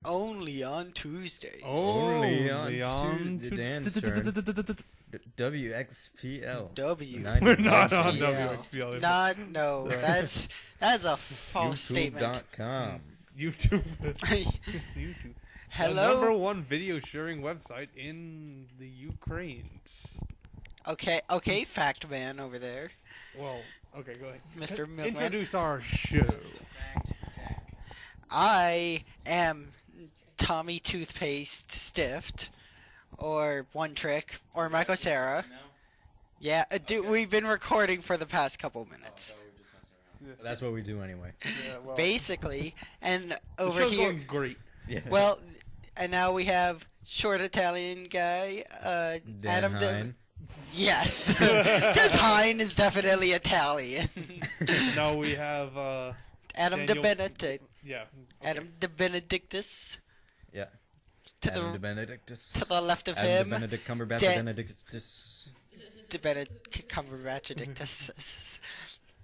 Only on Tuesdays. Only on Tuesdays. WXPL. W. We're not on XPL. WXPL. No, that's a false statement. YouTube.com. YouTube. YouTube. The Hello. #1 video sharing website in the Ukraine. Okay, fact man over there, Well, okay, go ahead. Mr. Milkman. Introduce our show. I am Tommy Toothpaste Stift, or One Trick, or Michael Sarah. Yeah, we've been recording for the past couple minutes. That's what we do anyway. Yeah, well, Basically, and the over show's here, going great. Yeah. well, and now we have short Italian guy, Adam. Hine. Yes, because Hein is definitely Italian. Now we have Adam Daniel- de Benedict. yeah. Adam de Benedictus. Yeah. To Adam the de Benedictus. to the left of Adam him, de Benedict Cumberbatch Dan- Benedictus. de Benedict Cumberbatch.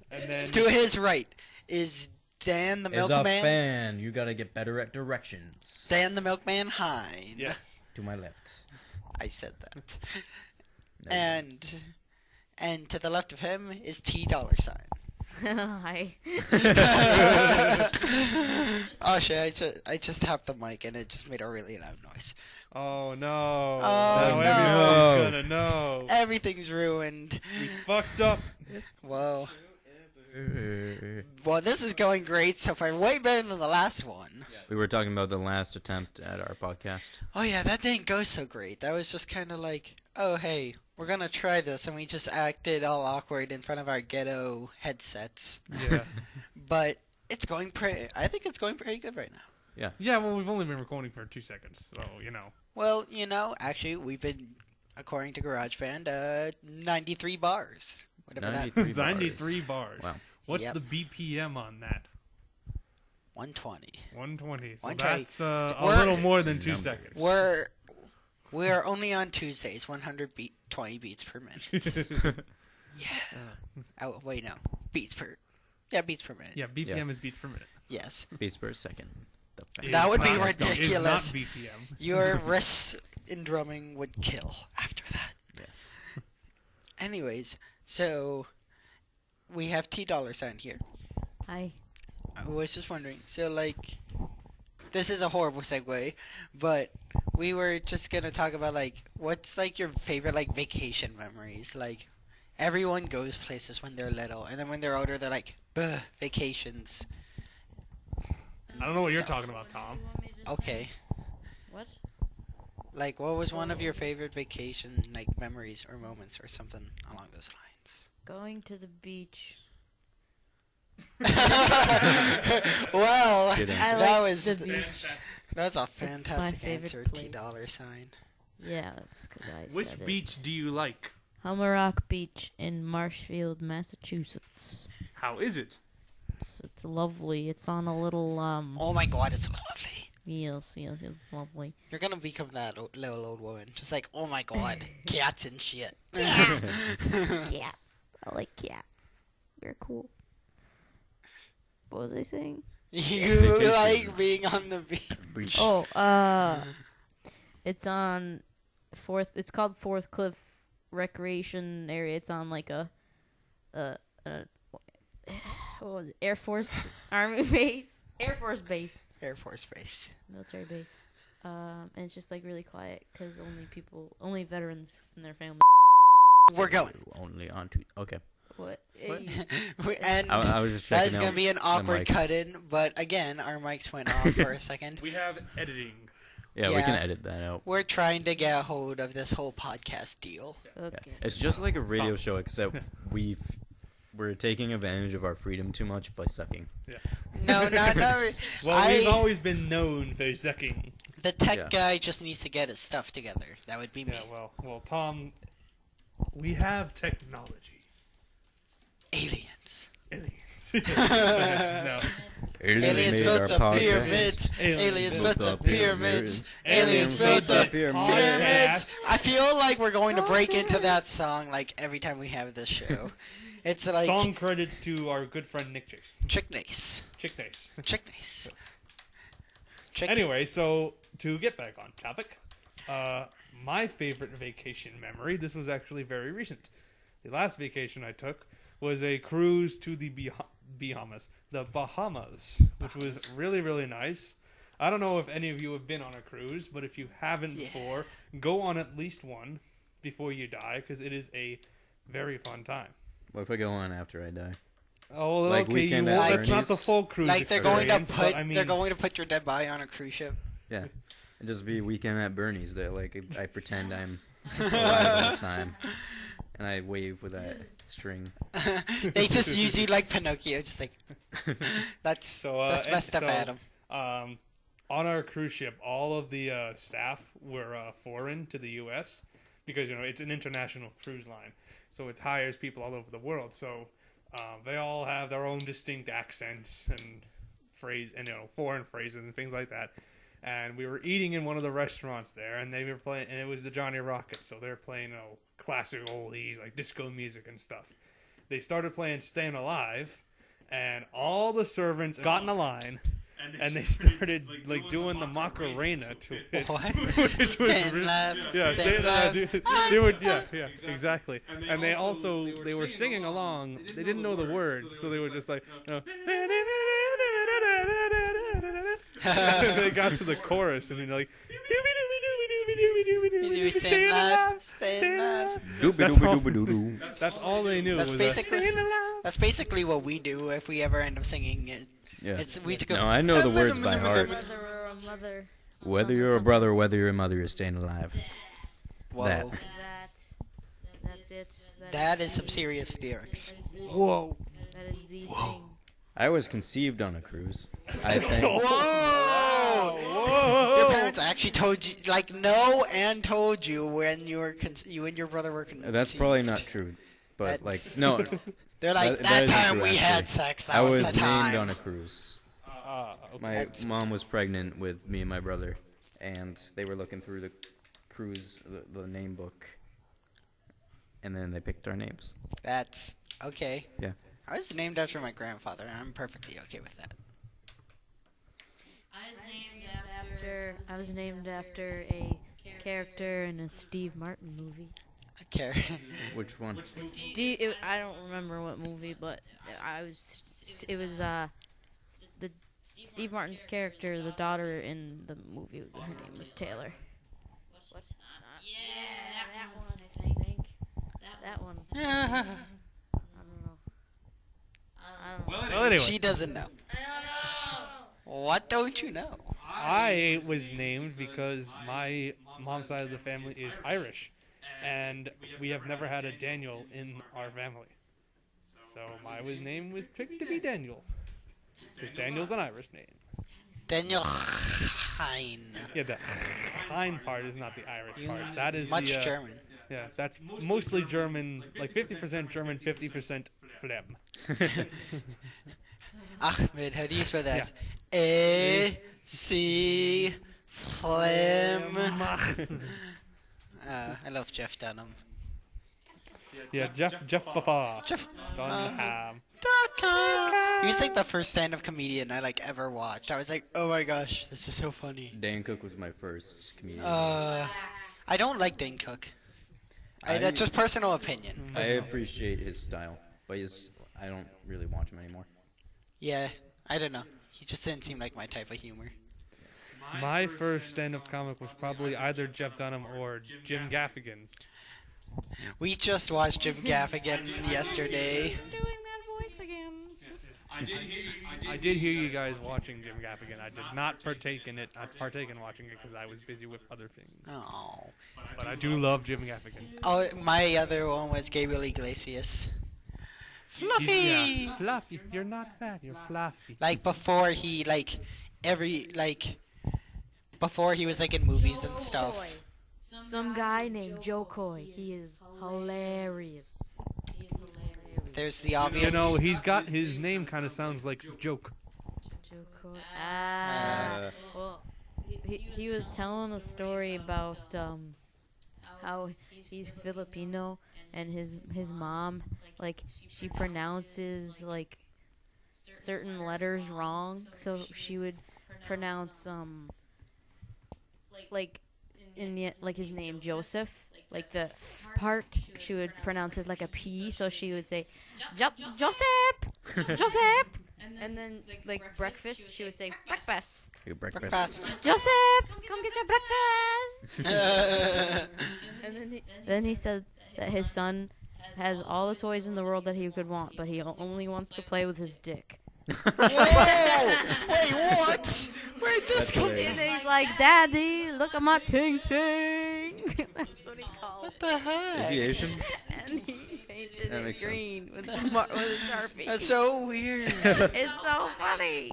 And then To his right is Dan the Is a Milkman. fan. You gotta get better at directions. Dan the Milkman Hein. yes. To my left. I said that. No. And to the left of him is T $. Hi. Oh shit! I just tapped the mic and it just made a really loud noise. Oh no. Oh, Now no. everyone's gonna know. Everything's ruined. We fucked up. Whoa. Well, this is going great so far. Way better than the last one. We were talking about the last attempt at our podcast. Oh yeah, that didn't go so great. That was just kind of like, oh hey, we're gonna try this, and we just acted all awkward in front of our ghetto headsets. Yeah. But it's going I think it's going pretty good right now. Yeah, well, we've only been recording for 2 seconds, so, you know. Well, actually, we've been, according to GarageBand, 93 bars. Whatever 93 bars. 93 bars. Wow. What's Yep. the BPM on that? 120. 120. So 120. that's a We're- little more than It's a 2 number. seconds. We're only on Tuesdays, 120 beats per minute. Yeah. Oh wait, no, beats per minute. Yeah, BPM is beats per minute. Yes. Beats per second. The It That is would be not- ridiculous. It's not BPM. Your wrists in drumming would kill after that. Yeah. Anyways, so we have T $sign here. Hi. I was just wondering. So like, this is a horrible segue, but we were just gonna talk about like what's like your favorite like vacation memories. Like, everyone goes places when they're little, and then when they're older, they're like, "Buh, vacations." I don't know what you're Stuff. talking about, Tom. Okay. What? Like, what was one of your favorite vacation like memories or moments or something along those lines? Going to the beach. Well, Good answer. I that like was the beach. that was a my fantastic favorite answer. place. $T sign. Yeah, that's because I Which said beach do you like? it. Hummerock Beach in Marshfield, Massachusetts. How is it? It's lovely. It's on a little Oh my God, it's so lovely. Yes, it's lovely. You're gonna become that little old woman, just like, oh my God, cats and shit. Cats. I like cats. They're cool. What was I saying? You like being on the beach. Beach. Oh, it's on It's called Fourth Cliff Recreation Area. It's on like a what was it? Air Force Army base, Air Force base, Air Force Base. military base. And it's just like really quiet because only veterans and their family. We're going. Only on two. Okay. What? And I was just that checking is gonna out be an the awkward mic. cut in, but again, our mics went off for a second. We have editing. Yeah, we Yeah. can edit that out. We're trying to get a hold of this whole podcast deal. Yeah. Okay. It's just like a radio show, except we're taking advantage of our freedom too much by sucking. No, no. Well, we've always been known for sucking. The tech Yeah. guy just needs to get his stuff together. That would be me. Yeah, well, Tom, we have technology. Aliens. Aliens. no. Aliens made built our the podcast. pyramids. Aliens built the pyramids. Aliens Aliens built built the the pyramids. I feel like we're going to break into that song like every time we have this show. It's like Song credits to our good friend Nick Chase. Chick Nace. Chick Nace. Chick Nace. Anyway, so to get back on topic, my favorite vacation memory, this was actually very recent. The last vacation I took was a cruise to the Bahamas, which was really, really nice. I don't know if any of you have been on a cruise, but if you haven't before, go on at least one before you die, because it is a very fun time. What if I go on after I die? Oh, Like okay. Weekend at That's not the Bernie's? full cruise Like they're experience. going to put but, I mean, they're going to put your dead body on a cruise ship. Yeah. And just be Weekend at Bernie's. That like I pretend I'm alive all the time, and I wave with that string. They just use you like Pinocchio, just like that's and messed up, so, Adam. On our cruise ship, all of the staff were foreign to the U.S. because it's an international cruise line, so it hires people all over the world. So they all have their own distinct accents and foreign phrases and things like that. And we were eating in one of the restaurants there, and they were playing, and it was the Johnny Rockets, so they're playing classic oldies like disco music and stuff. They started playing "Staying Alive," and all the servants got in a line. And they started like doing the Macarena to it. What? Which was Stand really- alive, yeah, stand stand alive. alive. They would, exactly. And they were singing along. They didn't know the words, so they were just like, and they got to the chorus, and they're like, You stand alive, stand alive. Doobie-doobie-doobie-doo-doo. That's all they knew. That's was basically- "Staying alive." That's basically what we do if we ever end up singing it. Yeah. We just go. No, I know the words by heart. Brother or a mother. Whether you're a brother, whether you're a mother, you're staying alive. Whoa, That. That's it. that is some serious lyrics. Whoa. That is the thing. I was conceived on a cruise. I think. Whoa! Whoa. Your parents actually told you, like, no, and told you when you and your brother were conceived. That's probably not true. But That's- like, no, They're like, that that isn't time true, we actually. had sex. That I was was the time. named on a cruise. Okay. My That's- mom was pregnant with me and my brother, and they were looking through the cruise, the name book, and then they picked our names. That's okay. Yeah. I was named after my grandfather, and I'm perfectly okay with that. I was named after a character in a Steve Martin movie. I care. Which one? I don't remember what movie, but it was the Steve Martin's character, the daughter in the movie. Her name was Taylor. What? Yeah, that one. I think that one. I don't know. Well, anyway. She doesn't know. What don't you know? I was named because my mom's side of the family is Irish, and we have never had a Daniel in our family. So my name was picked to be Daniel, because Daniel's an Irish name. Daniel Hein. Yeah, the Hein part is not the Irish part. That is Much the, German. Yeah, that's mostly German, like 50% German, 50% phlegm. Ahmed, how do you spell that? A-C phlegm. I love Jeff Dunham. Yeah, Jeff Fafa. Jeff Dunham. He was like the first stand-up comedian I like ever watched. I was like, oh my gosh, this is so funny. Dan Cook was my first comedian. I don't like Dane Cook. That's just personal opinion. I appreciate his style, but I don't really watch him anymore. Yeah, I don't know. He just didn't seem like my type of humor. My first stand-up comic was probably either Jeff Dunham or Jim Gaffigan. We just watched Jim Gaffigan yesterday. He's doing that voice again. I did hear you guys watching Jim Gaffigan. I did not partake in it. I partake in watching it because I was busy with other things. Oh. But I do love Jim Gaffigan. Oh, my other one was Gabriel Iglesias. Fluffy! Yeah, fluffy. You're not fat. You're fluffy. Like before he before he was like in movies and stuff. Some guy named Joe Coy. He is hilarious. There's the obvious. You know, he's got his name kind of sounds like joke. Joe Coy. Well, he was telling a story about how he's Filipino and his mom, like, she pronounces like certain letters wrong, so she would pronounce like in the like his name Joseph, like the f part, she would pronounce it like a P, so she would say Joseph, Joseph, and then like breakfast, she would say breakfast. Your breakfast. Breakfast. Joseph, come get your breakfast. And then he said that his son has all the toys in the world that he could want, but he only wants to play with his dick. Whoa! Wait, what? Where'd this That's come hilarious. from? And he's like, Daddy, look at my ting ting. That's what he called What it. the heck? Is he Asian? And he painted That it makes green with a Sharpie. That's so weird. It's so funny.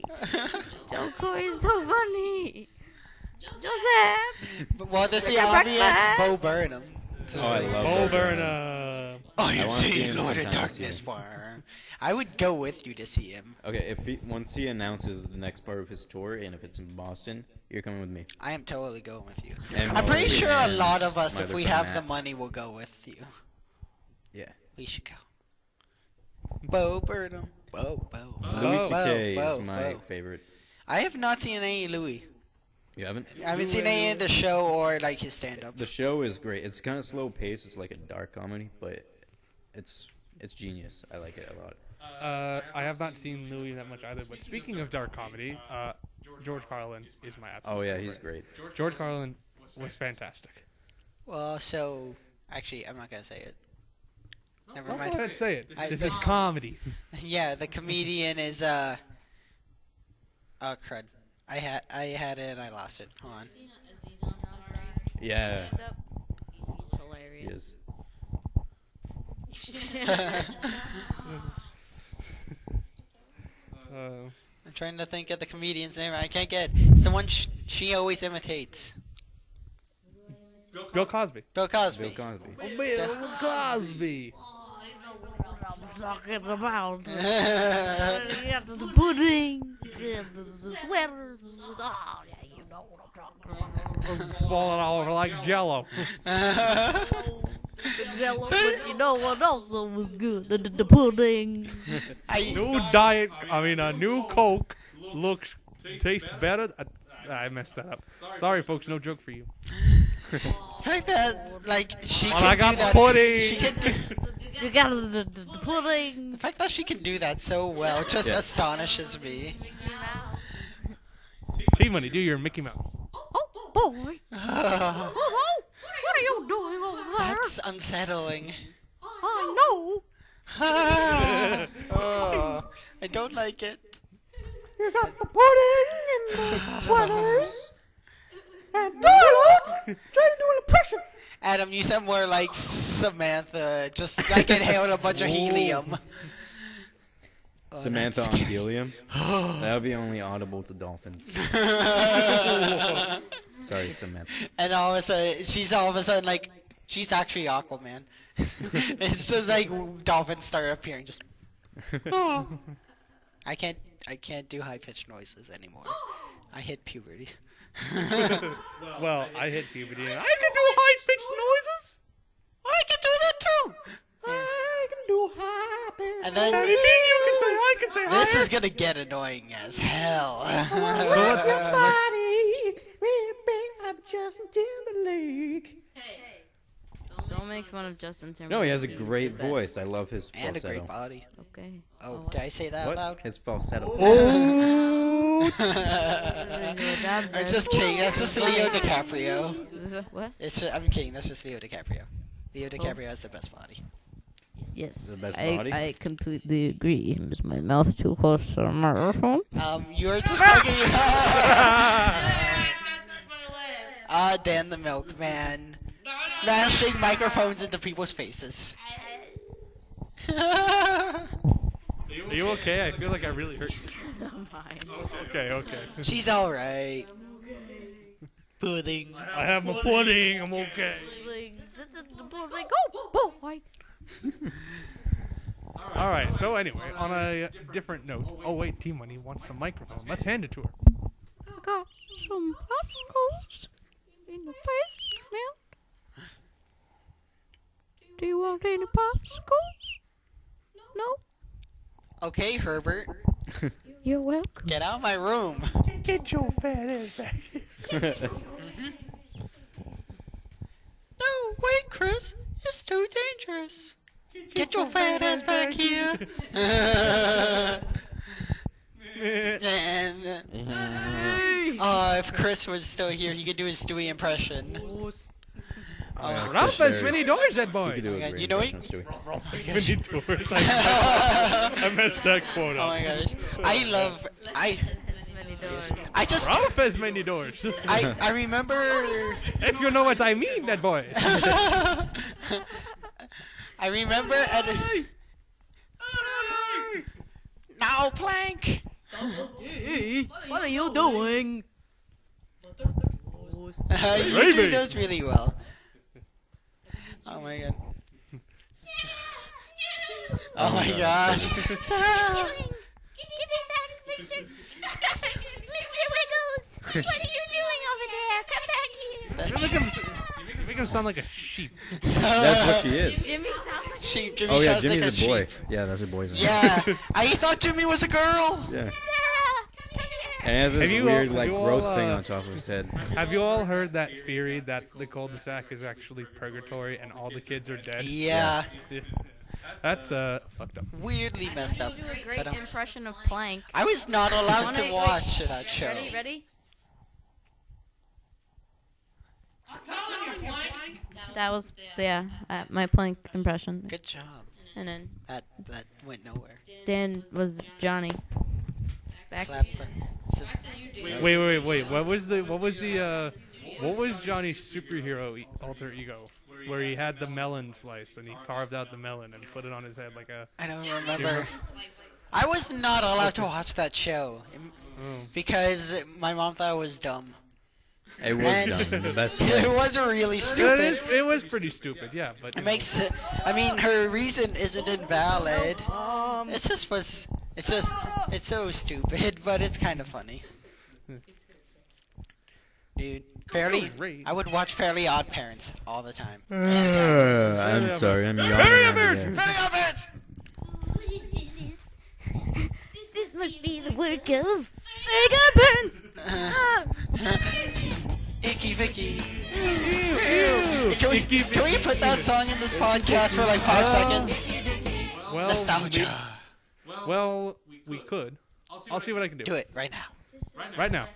Joe Coy is so funny. Joseph. But, well, there's the Look at obvious breakfast. Bo Burnham. Oh, I love Bo Bo Burnham. I I am wanna see seeing him Lord of sometime this Darkness year. for. I would go with you to see him. Okay, once he announces the next part of his tour, and if it's in Boston, you're coming with me. I am totally going with you. And I'm pretty Molly sure a and lot of us, my if other we friend have Matt. the money, will go with you. Yeah. We should go. Bo Burnham. Bo. Louis Bo. C.K. Bo, is my Bo. favorite. I have not seen any Louis. You haven't? I haven't seen any of the show or like his stand-up. The show is great. It's kind of slow paced. It's like a dark comedy, but it's genius. I like it a lot. I have not seen Louis that much either. But speaking of dark comedy, George Carlin is my absolute. Oh yeah, favorite. he's great. George Carlin was fantastic. Well, so actually, I'm not gonna say it. Never Go mind. ahead, say it. I- This is comedy. Yeah, the comedian is oh crud. I had it and I lost it. Hold on. Yeah, He's he hilarious. is. I'm trying to think of the comedian's name. I can't get. It's the one she always imitates. Bill Cosby. Bill Cosby. Bill Cosby. Bill Cosby. Talking about the pudding, the sweaters. Oh, yeah, you know what I'm talking about. Falling all over like Jello. The Jello, but you know what also was good? The pudding. New Coke tastes better. I messed that up. Sorry, folks, no joke for you. The fact that like she Well, can I got do that. pudding. She can do, You got the pudding. the fact that she can do that so well just Yeah. astonishes me. T-Money, do your Mickey Mouse. Oh, boy. Oh, what are you doing over there? That's unsettling. I know. Oh, I don't like it. You got the pudding and the sweaters. And toilet. Try to do an impression. Adam, you sound more like Samantha, just like inhaled a bunch of helium. Oh, Samantha that's on scary. helium. That would be only audible to dolphins. Sorry, Samantha. And all of a sudden like she's actually Aquaman. It's just like dolphins start appearing. Just I can't do high pitched noises anymore. I hit puberty. Well, I hit puberty. And I can do high-pitched noises. I can do that too. I can do high pitch. And then Daddy, you can say I can say this higher. is gonna get annoying as hell. So let's I'm Justin Timberlake. Don't make fun of Justin Timberlake. No, he has a He's great the best. voice. I love his And a falsetto. great body. Okay. Oh, what? did I say that What? loud? His falsetto. Oh. I'm just kidding. That's just Leo DiCaprio. What? I'm kidding. That's just Leo DiCaprio. Leo DiCaprio has the best body. Yes. The best body? I completely agree. Is my mouth too close to the microphone? You're just talking. Dan the Milkman, smashing microphones into people's faces. Are you okay? I feel like I really hurt you. Fine. Okay. She's all right. Pudding. I have my pudding. I'm okay. Go, boy. All right. So anyway, on a different note. Oh wait, T-Money wants the microphone. Let's hand it to her. I got some popsicles in the basement. Do you want any popsicles? No? Okay, Herbert, You're welcome. get out of my room. Get your fat ass back here. No, wait, Chris. It's too dangerous. Get your fat ass back here. Oh, if Chris was still here, he could do his Stewie impression. yeah, Ralph for has sure. many doors, that You boy. could do a God, great you know impression of Stewie. Many doors. I messed that quote Oh up. my gosh. Many doors. I just, Ralph has many doors. I remember, If you know what I mean, that boy. I remember at, now Plank. What are you doing? You do those really well. Oh my god. Oh my gosh. Sarah. Give me back, Mr. Mr. Wiggles. What are you doing over there? Come back here. You make him sound like a sheep. That's what she is. Jimmy sounds like Sheep. Jimmy Oh yeah, sounds Jimmy's like a boy. sheep. Yeah, that's a boy's name. Yeah. I thought Jimmy was a girl. Yeah. Sarah. Come here. And he has this Have you weird all- like have you growth all, thing on top of his head. Have you all heard that theory that the cul-de-sac is actually purgatory and all the kids are dead? Yeah. Yeah. That's fucked up. Weirdly messed up. You do a great But, impression of Plank. I was not allowed Wanna- to wait, watch that show. Ready? That was my Plank impression. Good job. And then That went nowhere. Dan was Johnny. Back Clap to for- so- Wait. What was Johnny's superhero alter ego? Where he had the melon slice and he carved out the melon and put it on his head like a. I don't remember. I was not allowed to watch that show because my mom thought it was dumb. It was And- dumb in the best It way. was really stupid. It was pretty stupid, yeah. But It makes it. I mean, her reason isn't invalid. It's so stupid, but it's kind of funny. Dude, I would watch Fairly Odd Parents all the time. I'm sorry, I'm yawning. Very over embarrassing. there. Fairly Odd Parents! This must be the work of parents. Icky Vicky. Ew. Can we put that song in this podcast for like 5 seconds? Well, Nostalgia. Well, we could. I'll see what I can do. Do it right now. Right now.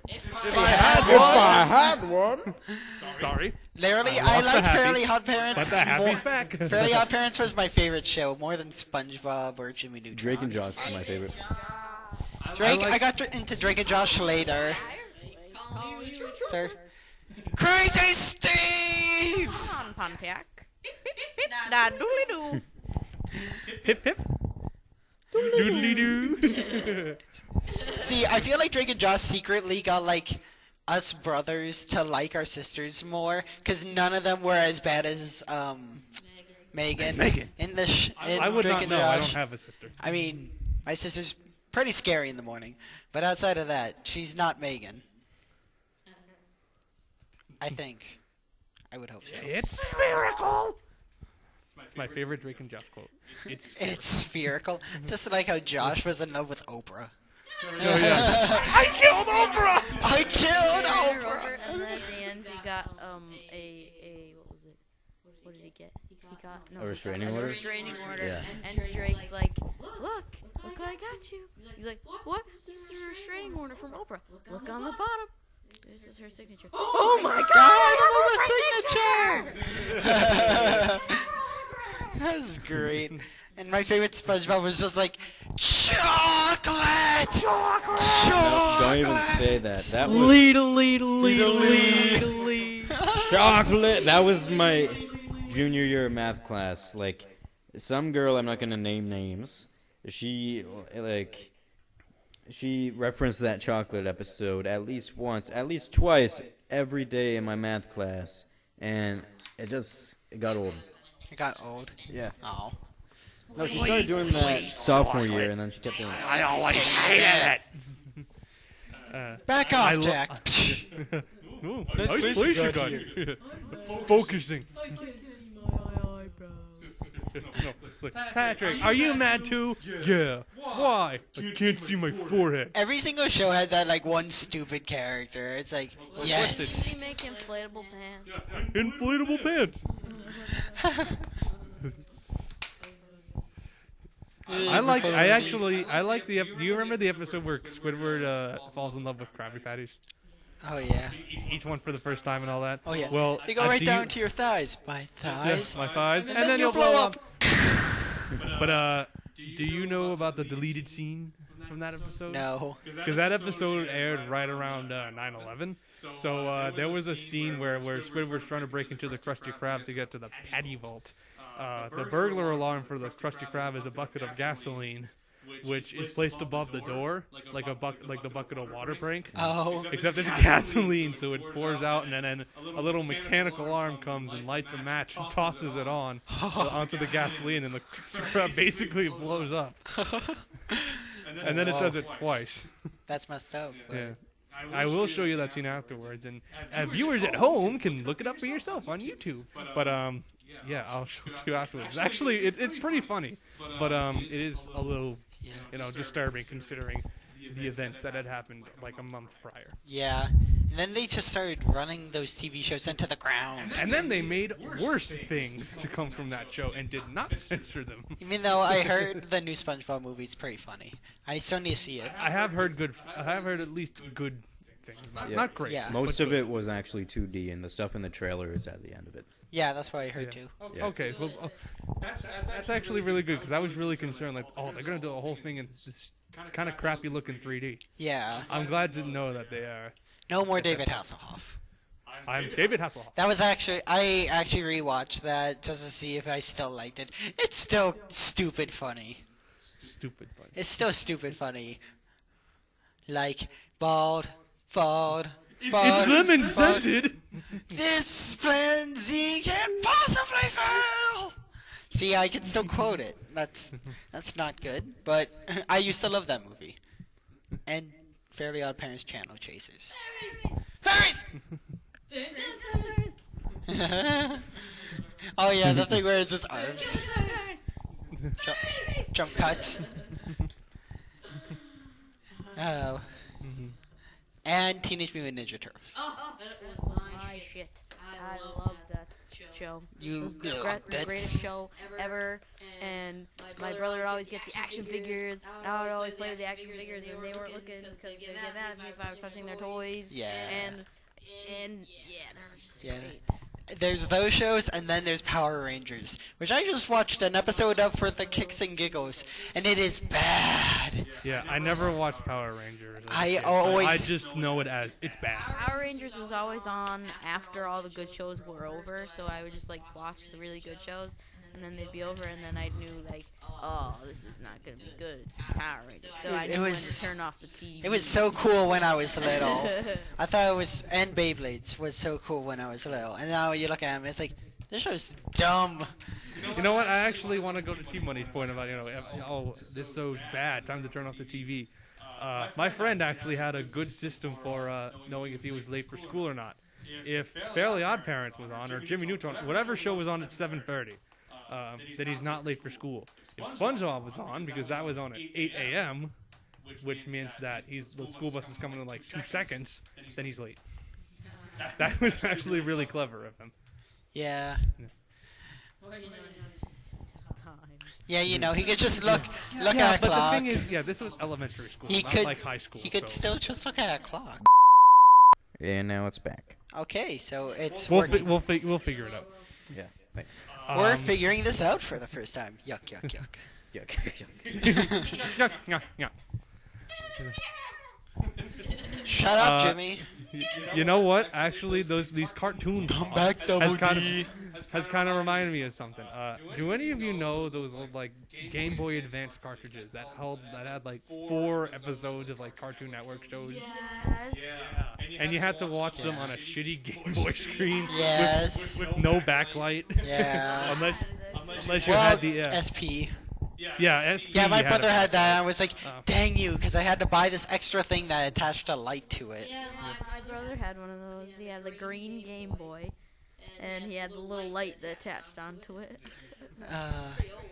If I had one. Sorry. Literally, I I lost the liked happy, Fairly Odd But Parents the happy's more. back. Fairly Odd Parents was my favorite show, more than SpongeBob or Jimmy Neutron. Drake and Josh were my favorite. Drake, I I got into Drake and Josh later. Crazy Steve! Come on, Pontiac. Da doodly doo. Hip hip. Doodly doo. See, I feel like Drake and Josh secretly got like us brothers to like our sisters more, because none of them were as bad as Megan. Megan. In the I would Drake not and know. I Josh. don't have a sister. I mean, my sister's pretty scary in the morning, but outside of that, she's not Megan. I think. I would hope so. It's spherical. It's my favorite Drake and Josh quote. It's spherical. Just like how Josh was in love with Oprah. I killed Oprah. I killed Ran her Oprah! over, and then at the end he got a what was it? What did he get? He got A restraining order? restraining order. Yeah. And Drake's like, look what I got you. He's like, what? This is a restraining order from Oprah. Look on the bottom. This is her signature. Oh my god, I have a signature! That was great. And my favorite SpongeBob was just like, chocolate! Chocolate! Don't even say that. That was chocolate. That was my junior year math class. Like, some girl, I'm not gonna name names. She referenced that chocolate episode at least once, at least twice every day in my math class, and it got old. It got old. Yeah. Oh. No, she started doing that sophomore year, and then she kept doing it. I always hated it. Back off, I lo- Jack. Ooh, Nice place you got Focusing. No, it's like, Patrick, are you mad too? Yeah. Why? I can't see my forehead. Every single show had that like one stupid character. It's like, Did yes. he make inflatable pants? Inflatable pants. I like the. Do you remember the episode where Squidward falls in love with Krabby Patties? Oh yeah. Each one for the first time and all that. Oh yeah. Well, They go right down to your thighs. My thighs. my thighs, And then you'll you'll blow up. But do you know about the deleted scene from that episode? No. Because that episode aired right around 9/11. So there was a scene where Squidward's trying to break into the Krusty Krab to get to the Patty Vault. The burglar alarm for the Krusty Krab is a bucket of gasoline, which is placed above the door, like the bucket of water prank. Oh. Except it's gasoline, so it pours out, and then a little mechanical arm comes and lights a match and tosses it onto the gasoline, and the Krusty Krab basically blows up. And then it does it twice. That's messed up. But Yeah. I will show you that scene afterwards, and viewers at home can look it up for yourself on YouTube. But yeah, I'll show it to you afterwards. Actually, it's pretty funny, but it is a little, disturbing considering the events that had happened like a month prior. Yeah. And then they just started running those TV shows into the ground. And then they made worse things to come from that show and did not censor them. Even though I heard the new SpongeBob movie is pretty funny. I still need to see it. I have heard at least good things. Not great. Yeah. Most of it was actually 2D, and the stuff in the trailer is at the end of it. Yeah, that's what I heard too. Yeah. Okay, well, that's actually really good because I was really concerned, like, they're gonna do a whole thing in this kind of crappy looking 3D. Yeah. I'm glad to know that they are. No more David Hasselhoff. I'm David Hasselhoff. That was I actually rewatched that just to see if I still liked it. It's still stupid funny. Stupid fun. It's still stupid funny. Like, bald, bald, bald. It's lemon bald. scented. This frenzy can't possibly fail. See, I can still quote it. That's not good, but I used to love that movie. And Fairly Odd Parents Channel Chasers. Fairies! Oh yeah, the thing where it's just arms. Jump cuts. Oh. And Teenage Mutant Ninja Turtles. Oh, that was My shit. I love that show. You It was the loved it. greatest show ever, and my brother would always get the action figures, and I would always play with the action figures, and they weren't looking because they get mad at me if I was touching their toys. Yeah. And yeah, they're just Yeah. great. There's those shows, and then there's Power Rangers, which I just watched an episode of for the kicks and giggles, and it is bad. Yeah, I never watched Power Rangers. as a I kid, so always- I just know it as it's bad. Power Rangers was always on after all the good shows were over, so I would just like watch the really good shows, and then they'd be over, and then I knew like, oh, this is not gonna be good. It's the Power Rangers, so I It knew when was- to turn off the TV. It was so cool when I was little. I thought it was, and Beyblades was so cool when I was little. And now you look at them, it's like, this show's dumb. You know what? I actually want to go to T-Money's point about, this show's bad. Time to turn off the TV. My friend actually had a good system for knowing if he was late for school or not. If Fairly Odd Parents was on, or Jimmy Neutron, whatever show was on at 7:30, that he's not late for school. If SpongeBob was on, because that was on at 8 a.m., which meant that the school bus is coming in like 2 seconds, then he's late. That was actually really clever of him. Yeah. Time. Yeah, he could just look Yeah, at a but clock. the thing is, this was elementary school, He not could- like high school. He could so. still just look at a clock. And now it's back. Okay, so it's We'll working. we'll figure it out. Yeah, thanks. We're figuring this out for the first time. Yuck, yuck, yuck. Yuck. Yeah, yeah. Shut up, Uh, Jimmy. You know what? Actually, these cartoons has kind of reminded me of something. Do any of you know those old like Game Boy Advance cartridges that had like 4 episodes of like Cartoon Network shows? Yes. And you had to watch them on a shitty Game Boy screen Yes. with no backlight. Yeah. unless you Well, had the SP. yeah SP. Yeah, my had brother it. had that. I was like, Oh. dang you, because I had to buy this extra thing that attached a light to it. My brother had one of those. He had the green Game Boy, and he had the little light that attached onto it.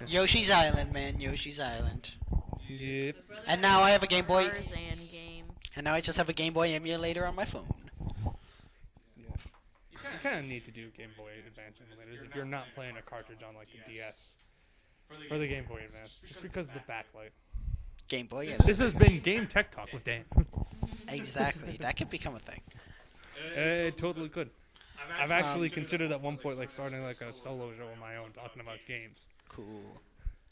Yoshi's Island, man. Yoshi's Island. Yep. And now I have a Game Boy. Tarzan game. And now I just have a Game Boy emulator on my phone. Yeah. You kind of need to do Game Boy Advance emulators if you're not playing a cartridge on like a DS for the Game Boy Advance, just because of the backlight. Game Boy. This has been Game Tech Talk with Dan. Exactly. That could become a thing. It totally could. I've actually considered at one point like starting like a solo show of my own talking about games. Cool.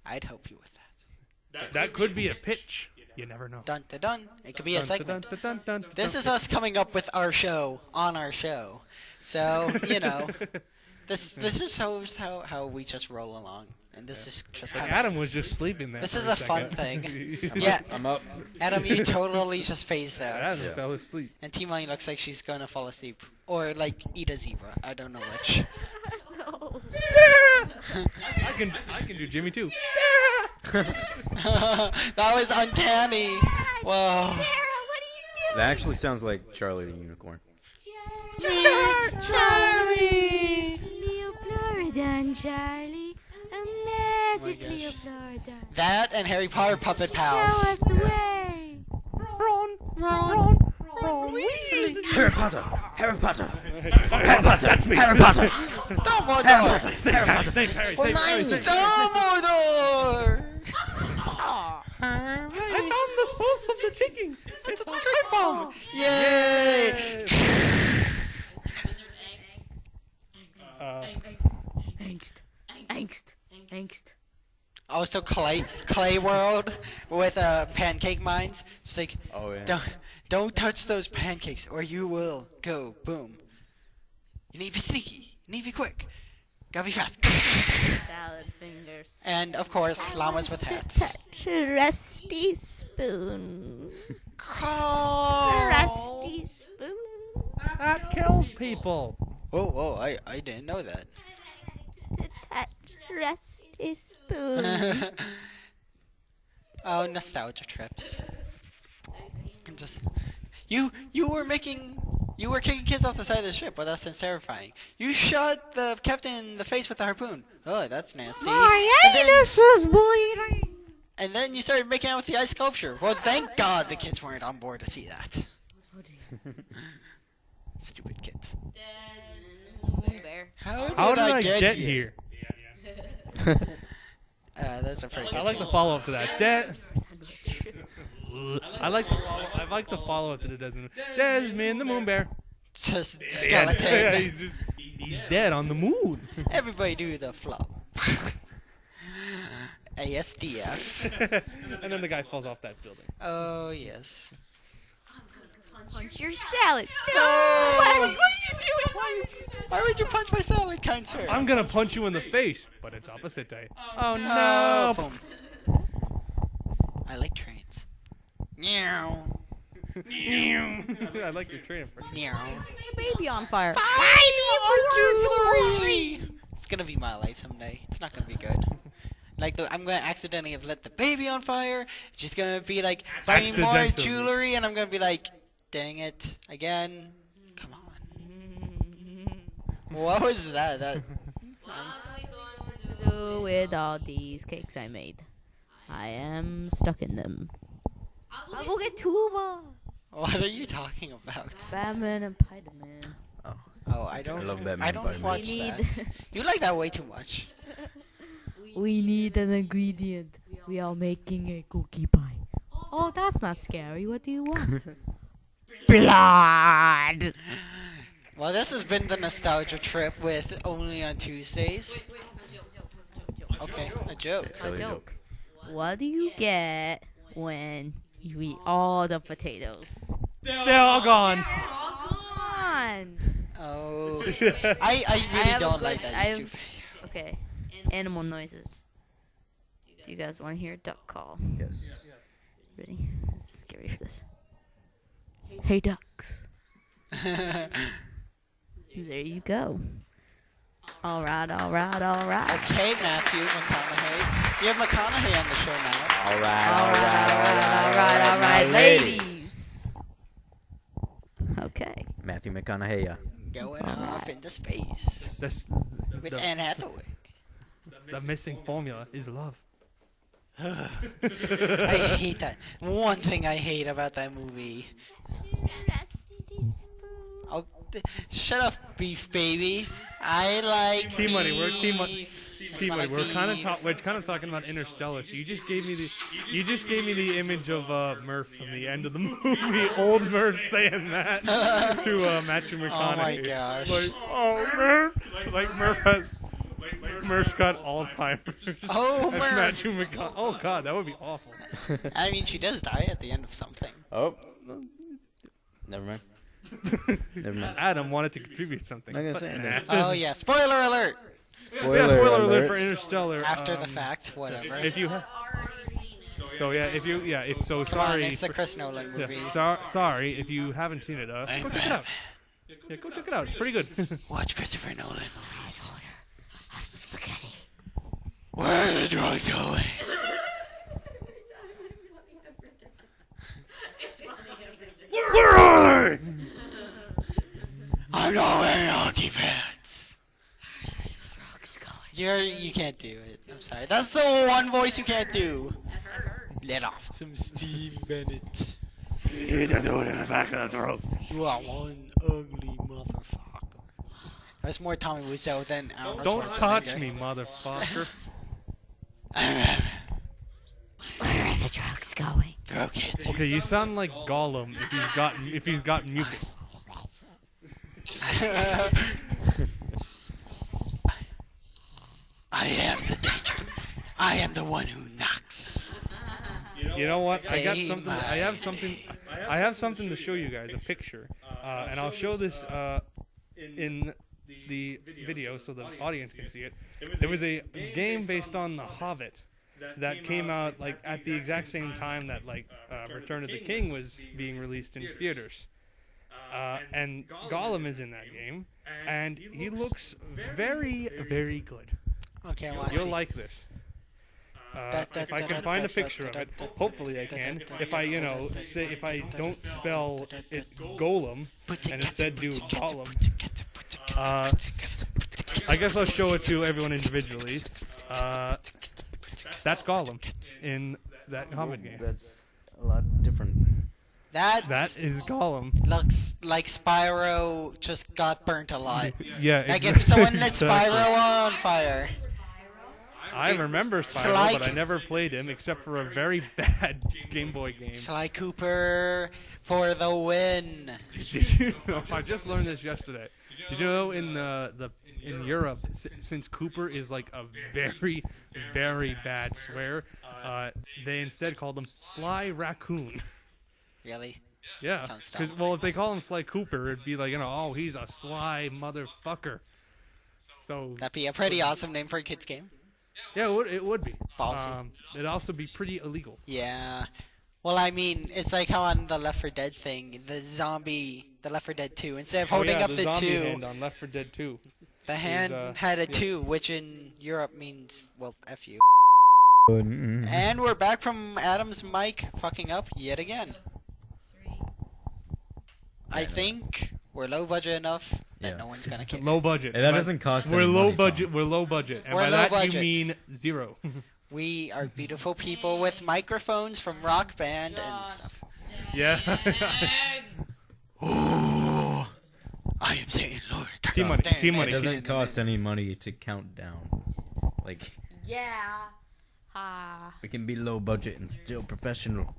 I'd help you with that. That could be a pitch. You never know. Dun dun dun. It could be a Dun, dun, segment. dun, dun, dun, dun, This dun. is us coming up with our show on our show. So, you know, this just shows how we just roll along. And this is just Like kind of... Adam was just sleeping there. This for is a fun second. thing. Yeah, I'm up. Adam, you totally just phased Adam out. Yeah. fell asleep. And T-Money looks like she's gonna fall asleep. Or, like, eat a zebra. I don't know which. No. I can do Jimmy too. That was uncanny. Whoa. That actually sounds like Charlie the Unicorn. Charlie! Cleoploridon, Charlie. A magic gosh. Cleoploridon. That and Harry Potter Puppet Show Pals. us the way. Ron Weasley. Harry Potter! Harry Potter! Harry Potter, that's me. Harry Potter! Dumbledore! Snape, Harry, Snape, Snape. Dumbledore! I found the source of the ticking. It's a trip bomb. Yay! Angst. Also, Clay World with pancake mines. Just like, Oh, yeah. don't touch those pancakes or you will go boom. You need to be sneaky. You need to be quick. Gotta be fast. Salad fingers. And of course, llamas with hats. Rusty spoon. Call. Rusty spoon. That kills people. Whoa, I didn't know that. To touch rusty spoon. Oh, nostalgia trips. And just you were kicking kids off the side of the ship. Well, that sounds terrifying. You shot the captain in the face with a harpoon. Oh, that's nasty. Anus is bleeding. And then you started making out with the ice sculpture. Well, thank God the kids weren't on board to see that. Stupid kids. Bear. How did I get here? That's a pretty good I like the scene. follow up to that. I like the follow up to the Desmond. Desmond the Moon Bear. Just Yeah, skeleton. he's dead on the moon. Everybody do the flop. ASDF. And then the guy falls off that building. Oh, yes. Punch your salad. No! What are you doing? Why would you punch my salad, kind sir? I'm gonna punch you in the face, but it's opposite day. Oh Oh, no! boom. I like trains. Meow. I like your train impression. Meow. Baby on fire. It's gonna be my life someday. It's not gonna be good. Like, I'm gonna accidentally have let the baby on fire. She's gonna be like buying more Accidentally. jewelry, and I'm gonna be like, dang it, again. Come on. What was that? Do with all these cakes I made? I am stuck in them. I'll go get tuba. What are you talking about? Batman and Spider-Man. Oh, I don't. love Batman I and don't Spider-Man. watch We need- that. You like that way too much. We need an ingredient. We are making a cookie pie. Oh, that's not scary. What do you want? Blood. Well, this has been the nostalgia trip with Only on Tuesdays. Okay, a joke. Really joke. What do you get when you eat all the potatoes? They're all gone. Come on. Oh, I I really have a don't good- like that. I It's have- too- Okay. Animal noises. Do you guys want to hear a duck call? Yes. Ready? Let's get ready for this. Hey, ducks. There you go. All right. Okay, Matthew McConaughey. You have McConaughey on the show now. All right, ladies. Okay. Matthew McConaughey. going off into space That's with Anne Hathaway. the missing formula is love. I hate that. One thing I hate about that movie. Oh, shut up, beef baby. I like T-Money, we're beef. T-Money. I T-Money, like we're kind beef. of we're kind of talking about Interstellar. So you just gave me the image of Murph from the end of the movie. Old Murph saying that to Matthew McConaughey. Oh my gosh. Like, oh Murph, like Murph's got Alzheimer's. Oh, And Murph. Matthew McConaughey. Oh God, that would be awful. I mean, she does die at the end of something. Oh, never mind. Never mind. Adam wanted to contribute something. I'm gonna but say nah. that. Oh yeah, spoiler alert. Yeah, spoiler alert for Interstellar. After the fact, whatever. If you so yeah, if so Come on, sorry. it's the Chris Nolan movie. Sorry if you haven't seen it. Go check it out. Yeah, go check it out. It's pretty good. Watch Christopher Nolan movies. Spaghetti. Where are the drugs going? Where are they? I'm not wearing hockey pants. You can't do it. I'm sorry. That's the one voice you can't do. Let off some steam, Bennett. You need to do it in the back of the throat. You are one ugly motherfucker. That's more Tommy Wiseau than Arnold Don't touch Schwarzenegger. me, motherfucker. Where are the drugs going? Throw kids. Okay, you sound like Gollum if he's got mucus. I am the danger. I am the one who knocks. You know what? I got Say something. my I have something to show you guys. A picture, and I'll show this in the video so the audience can see it. There was a game based on The Hobbit that came out like at the exact same time that like Return of the King was being released in theaters. And Gollum is in that game, and he looks very, very good. Okay, I want to You'll see. like this. If I can find a picture of it, hopefully I can. If I, if I don't spell it Golem and instead do Gollum, I guess I'll show it to everyone individually. That's Gollum in that Hobbit game. That's a lot different. That is Gollum. looks like Spyro just got burnt a lot. Yeah. Like if someone lit exactly. Spyro on fire. I remember Spyro, Sly but I never played him except for a very bad Game Boy game. Sly Cooper for the win. Did you know? I just learned this yesterday. Did you know in in Europe, since Cooper is like a very, very bad swear, they instead call them Sly Raccoon. Really? Yeah, Sounds because dumb. if they call him Sly Cooper, it'd be like oh he's a sly motherfucker. So That'd be a pretty awesome name for a kid's game. yeah, it would be. Ballsy. It'd also be pretty illegal. Yeah. Well, I mean, it's like how on the Left 4 Dead thing, the Left 4 Dead 2, instead of holding up the zombie 2, hand on Left 4 Dead 2. the hand had a yeah. 2, which in Europe means, well, F you. Mm-hmm. And we're back from Adam's mic fucking up yet again. I think we're low budget enough that Yeah. no one's gonna care. Low budget. And that But doesn't cost We're any low money, budget. Tom. We're low budget, and We're by low that budget. you mean zero. We are beautiful people with microphones from Rock Band and stuff. Yeah. Ooh, I am saying Lord. T-Money, Stand T-Money. It man. doesn't cost any money to count down. Like, Yeah. Ha. we can be low budget and still professional.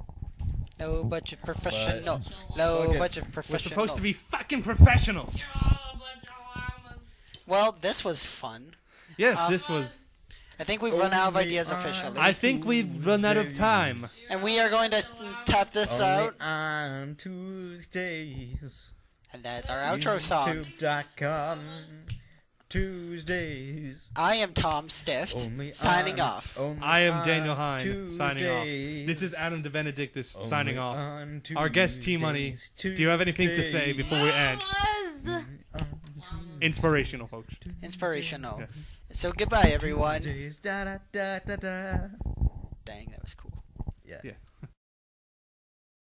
Low budget professional. Low Focus. budget We're professional. supposed to be fucking professionals. Well, this was fun. Yes, this was. I think we've run out of Only ideas on- officially. I think we've run out of time. And we are going to tap this out. on Tuesdays. And that's our outro song. YouTube.com. Tuesdays. I am Tom Stift, Only signing on- off. only I am on Daniel Hine, signing off. Tuesdays. This is Adam DeVenedictus, Only signing off. on Our guest T-Money, Tuesdays. do you have anything to say before we end? Was. Inspirational, folks. Inspirational. Yes. So goodbye, everyone. Tuesdays. Da, da, da, da, da. Dang, that was cool. Yeah. Yeah.